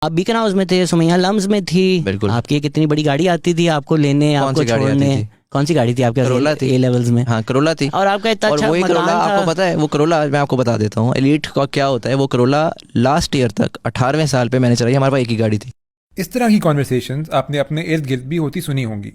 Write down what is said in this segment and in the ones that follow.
آپ bacon house میں تھے, سمیہ لمز میں تھی, بالکل. آپ کی کتنی بڑی گاڑی آتی تھی آپ کو لینے, آپ کو چھوڑنے. کون سی گاڑی تھی آپ کے کرولا تھی, اے لیولز میں؟ ہاں کرولا تھی. اور آپ کا اتنا اچھا وہی کرولا آپ کو پتا ہے, وہ کرولا میں آپ کو بتا دیتا ہوں ایلیٹ کا کیا ہوتا ہے. وہ کرولا لاسٹ ایئر تک 18ویں سال پہ میں نے چلائی, ہمارے پاس ایک ہی گاڑی تھی. اس طرح کی کانورسیشنز آپ نے اپنے ارد گرد بھی ہوتی سنی ہوں گی.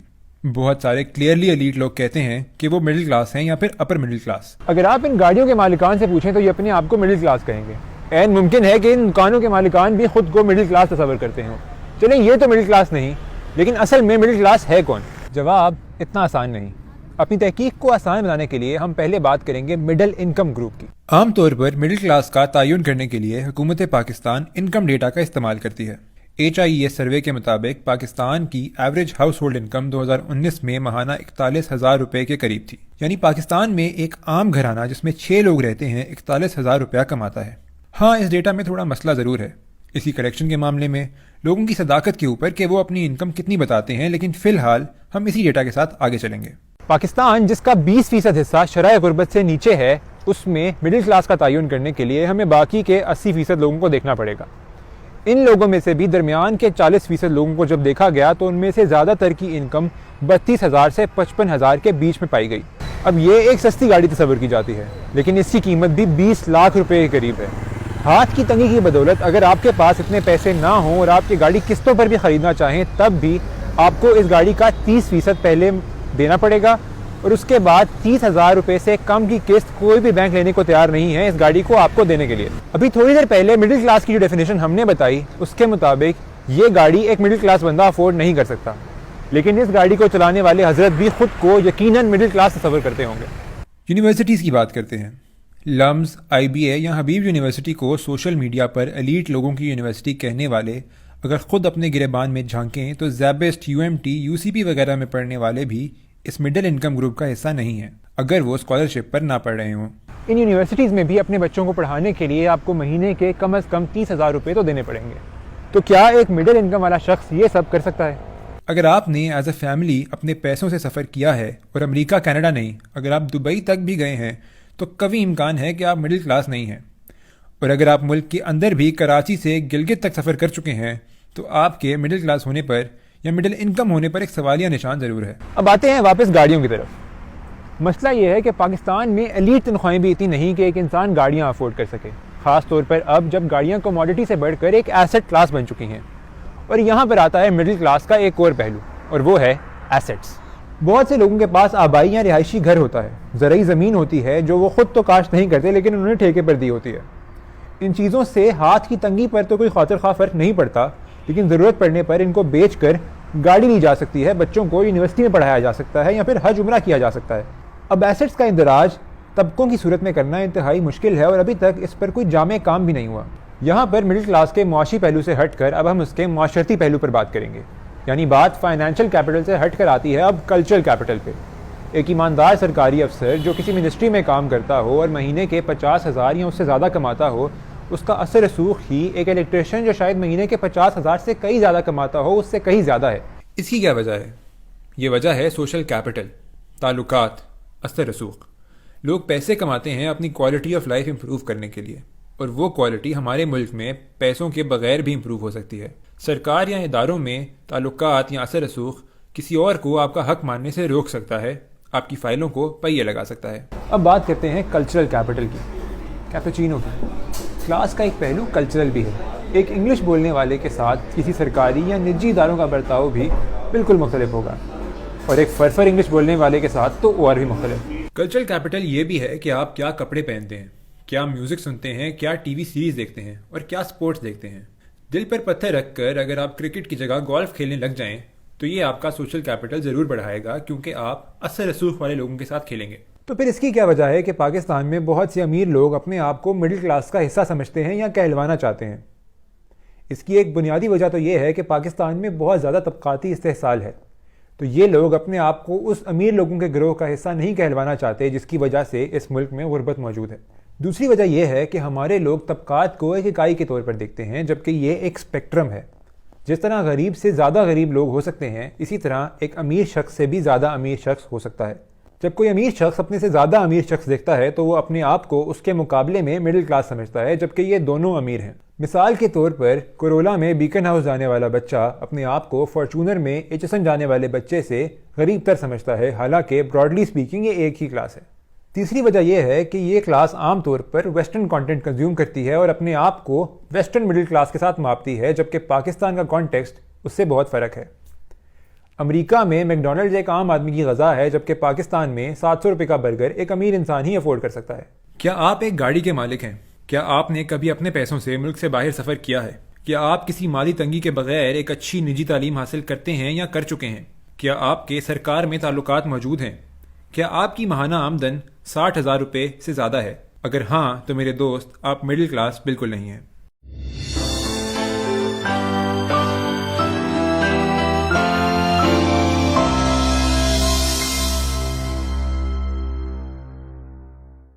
بہت سارے کلیئرلی ایلیٹ لوگ کہتے ہیں کہ وہ مڈل کلاس ہیں یا پھر اپر مڈل کلاس. اگر آپ ان گاڑیوں کے مالکان سے پوچھیں تو یہ اپنے آپ کو مڈل کلاس کہیں گے. این ممکن ہے کہ ان دکانوں کے مالکان بھی خود کو مڈل کلاس تصور کرتے ہوں. چلیں یہ تو مڈل کلاس نہیں, لیکن اصل میں مڈل کلاس ہے کون؟ جواب اتنا آسان نہیں. اپنی تحقیق کو آسان بنانے کے لیے ہم پہلے بات کریں گے مڈل انکم گروپ کی. عام طور پر مڈل کلاس کا تعین کرنے کے لیے حکومت پاکستان انکم ڈیٹا کا استعمال کرتی ہے. HIES سروے کے مطابق پاکستان کی ایوریج ہاؤس ہولڈ انکم 2019 میں ماہانہ 41,000 روپے کے قریب تھی. یعنی پاکستان میں ایک عام گھرانہ جس میں 6 لوگ رہتے ہیں 41,000 روپیہ کماتا ہے. ہاں اس ڈیٹا میں تھوڑا مسئلہ ضرور ہے اسی کریکشن کے معاملے میں, لوگوں کی صداقت کے اوپر کہ وہ اپنی انکم کتنی بتاتے ہیں, لیکن فی الحال ہم اسی ڈیٹا کے ساتھ آگے چلیں گے. پاکستان جس کا 20% حصہ شرح غربت سے نیچے ہے, اس میں مڈل کلاس کا تعین کرنے کے لیے ہمیں باقی کے 80% لوگوں کو دیکھنا پڑے گا. ان لوگوں میں سے بھی درمیان کے 40% لوگوں کو جب دیکھا گیا تو ان میں سے زیادہ تر کی انکم 32,000 سے 55,000 کے بیچ میں پائی گئی. اب یہ ایک سستی گاڑی تصور کی جاتی ہے, لیکن اس کی قیمت بھی 20 لاکھ روپے کے قریب ہے. ہاتھ کی تنگی کی بدولت اگر آپ کے پاس اتنے پیسے نہ ہوں اور آپ کی گاڑی قسطوں پر بھی خریدنا چاہیں, تب بھی آپ کو اس گاڑی کا 30% پہلے دینا پڑے گا, اور اس کے بعد 30,000 روپے سے کم کی قسط کوئی بھی بینک لینے کو تیار نہیں ہے اس گاڑی کو آپ کو دینے کے لیے. ابھی تھوڑی دیر پہلے مڈل کلاس کی جو ڈیفینیشن ہم نے بتائی, اس کے مطابق یہ گاڑی ایک مڈل کلاس بندہ افورڈ نہیں کر سکتا, لیکن اس گاڑی کو چلانے والے حضرت بھی خود کو یقیناً مڈل کلاس تصور کرتے ہوں گے. یونیورسٹیز کی بات کرتے ہیں. لمز, IBA یا حبیب یونیورسٹی کو سوشل میڈیا پر ایلیٹ لوگوں کی یونیورسٹی کہنے والے اگر خود اپنے گریبان میں جھانکیں تو زیبسٹ, UMT, UCP وغیرہ میں پڑھنے والے بھی اس مڈل انکم گروپ کا حصہ نہیں ہیں, اگر وہ اسکالرشپ پر نہ پڑھ رہے ہوں. ان یونیورسٹیز میں بھی اپنے بچوں کو پڑھانے کے لیے آپ کو مہینے کے کم از کم 30,000 روپے تو دینے پڑیں گے. تو کیا ایک مڈل انکم والا شخص یہ سب کر سکتا ہے؟ اگر آپ نے ایز اے فیملی اپنے پیسوں سے سفر کیا ہے, اور امریکہ کینیڈا نہیں, اگر آپ دبئی تک بھی گئے ہیں, تو کبھی امکان ہے کہ آپ مڈل کلاس نہیں ہیں. اور اگر آپ ملک کے اندر بھی کراچی سے گلگت تک سفر کر چکے ہیں, تو آپ کے مڈل کلاس ہونے پر یا مڈل انکم ہونے پر ایک سوالیہ نشان ضرور ہے. اب آتے ہیں واپس گاڑیوں کی طرف. مسئلہ یہ ہے کہ پاکستان میں ایلیٹ تنخواہیں بھی اتنی نہیں کہ ایک انسان گاڑیاں افورڈ کر سکے, خاص طور پر اب جب گاڑیاں کموڈٹی سے بڑھ کر ایک ایسٹ کلاس بن چکی ہیں. اور یہاں پر آتا ہے مڈل کلاس کا ایک اور پہلو, اور وہ ہے ایسٹس. بہت سے لوگوں کے پاس آبائی یا رہائشی گھر ہوتا ہے, زرعی زمین ہوتی ہے جو وہ خود تو کاشت نہیں کرتے لیکن انہوں نے ٹھیکے پر دی ہوتی ہے. ان چیزوں سے ہاتھ کی تنگی پر تو کوئی خاطر خواہ فرق نہیں پڑتا, لیکن ضرورت پڑنے پر ان کو بیچ کر گاڑی لی جا سکتی ہے, بچوں کو یونیورسٹی میں پڑھایا جا سکتا ہے, یا پھر حج عمرہ کیا جا سکتا ہے. اب ایسٹس کا اندراج طبقوں کی صورت میں کرنا انتہائی مشکل ہے, اور ابھی تک اس پر کوئی جامع کام بھی نہیں ہوا. یہاں پر مڈل کلاس کے معاشی پہلو سے ہٹ کر اب ہم اس کے معاشرتی پہلو پر بات کریں گے. یعنی بات فائنینشیل کیپٹل سے ہٹ کر آتی ہے اب کلچرل کیپٹل پہ. ایک ایماندار سرکاری افسر جو کسی منسٹری میں کام کرتا ہو اور مہینے کے 50,000 یا اس سے زیادہ کماتا ہو, اس کا اثر رسوخ ہی ایک الیکٹریشین جو شاید مہینے کے 50,000 سے کئی زیادہ کماتا ہو اس سے کہیں زیادہ ہے. اس کی کیا وجہ ہے؟ یہ وجہ ہے سوشل کیپٹل, تعلقات, اثر رسوخ. لوگ پیسے کماتے ہیں اپنی کوالٹی آف لائف امپروو کرنے کے لیے, اور وہ کوالٹی ہمارے ملک میں پیسوں کے بغیر بھی امپروو ہو سکتی ہے. سرکار یا اداروں میں تعلقات یا اثر رسوخ کسی اور کو آپ کا حق ماننے سے روک سکتا ہے, آپ کی فائلوں کو پہیے لگا سکتا ہے. اب بات کرتے ہیں کلچرل کیپٹل کی, کیپوچینو کی. کلاس کا ایک پہلو کلچرل بھی ہے. ایک انگلش بولنے والے کے ساتھ کسی سرکاری یا نجی اداروں کا برتاؤ بھی بالکل مختلف ہوگا, اور ایک فرفر انگلش بولنے والے کے ساتھ تو اور بھی مختلف. کلچرل کیپٹل یہ بھی ہے کہ آپ کیا کپڑے پہنتے ہیں, کیا میوزک سنتے ہیں, کیا ٹی وی سیریز دیکھتے ہیں, اور کیا سپورٹس دیکھتے ہیں. دل پر پتھر رکھ کر اگر آپ کرکٹ کی جگہ گولف کھیلنے لگ جائیں تو یہ آپ کا سوشل کیپٹل ضرور بڑھائے گا, کیونکہ آپ اثر رسوخ والے لوگوں کے ساتھ کھیلیں گے. تو پھر اس کی کیا وجہ ہے کہ پاکستان میں بہت سے امیر لوگ اپنے آپ کو مڈل کلاس کا حصہ سمجھتے ہیں یا کہلوانا چاہتے ہیں؟ اس کی ایک بنیادی وجہ تو یہ ہے کہ پاکستان میں بہت زیادہ طبقاتی استحصال ہے, تو یہ لوگ اپنے آپ کو اس امیر لوگوں کے گروہ کا حصہ نہیں کہلوانا چاہتے, جس کی وجہ سے اس ملک میں غربت موجود ہے. دوسری وجہ یہ ہے کہ ہمارے لوگ طبقات کو ایک اکائی کے طور پر دیکھتے ہیں, جبکہ یہ ایک اسپیکٹرم ہے. جس طرح غریب سے زیادہ غریب لوگ ہو سکتے ہیں, اسی طرح ایک امیر شخص سے بھی زیادہ امیر شخص ہو سکتا ہے. جب کوئی امیر شخص اپنے سے زیادہ امیر شخص دیکھتا ہے تو وہ اپنے آپ کو اس کے مقابلے میں مڈل کلاس سمجھتا ہے، جبکہ یہ دونوں امیر ہیں۔ مثال کے طور پر کرولا میں بیکن ہاؤس جانے والا بچہ اپنے آپ کو فارچونر میں ایچسن جانے والے بچے سے غریب تر سمجھتا ہے، حالانکہ براڈلی سپیکنگ یہ ایک ہی کلاس ہے۔ تیسری وجہ یہ ہے کہ یہ کلاس عام طور پر ویسٹرن کانٹینٹ کنزیوم کرتی ہے اور اپنے آپ کو ویسٹرن مڈل کلاس کے ساتھ ماپتی ہے، جبکہ پاکستان کا کانٹیکسٹ اس سے بہت فرق ہے۔ امریکہ میں میک ڈونلڈز ایک عام آدمی کی غذا ہے، جبکہ پاکستان میں 700 روپے کا برگر ایک امیر انسان ہی افورڈ کر سکتا ہے۔ کیا آپ ایک گاڑی کے مالک ہیں؟ کیا آپ نے کبھی اپنے پیسوں سے ملک سے باہر سفر کیا ہے؟ کیا آپ کسی مالی تنگی کے بغیر ایک اچھی نجی تعلیم حاصل کرتے ہیں یا کر چکے ہیں؟ کیا آپ کے سرکار میں تعلقات موجود ہیں؟ کیا آپ کی ماہانہ آمدن 60,000 روپے سے زیادہ ہے؟ اگر ہاں تو میرے دوست آپ مڈل کلاس بالکل نہیں ہیں۔